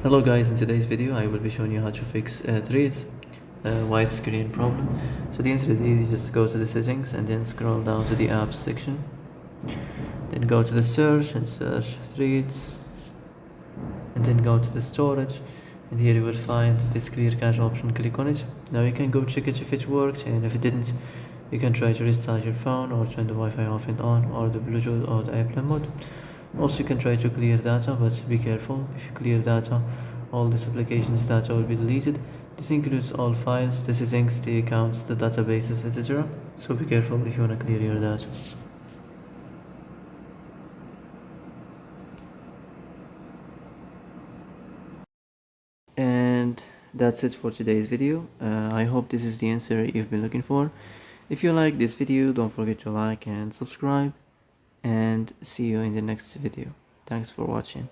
Hello guys, in today's video I will be showing you how to fix Threads white screen problem. So the answer is easy, just go to the settings and then scroll down to the apps section. Then go to the search and search Threads, and then go to the storage, and here you will find this clear cache option. Click on it. Now you can go check it if it worked, and if it didn't, you can try to restart your phone or turn the Wi-Fi off and on, or the Bluetooth or the airplane mode. Also you can try to clear data, but be careful. If you clear data, all this application's data will be deleted. This includes all files, the settings, the accounts, the databases, etc. So be careful if you want to clear your data. And that's it for today's video. I hope this is the answer you've been looking for. If you like this video, don't forget to like and subscribe, and see you in the next video. Thanks for watching.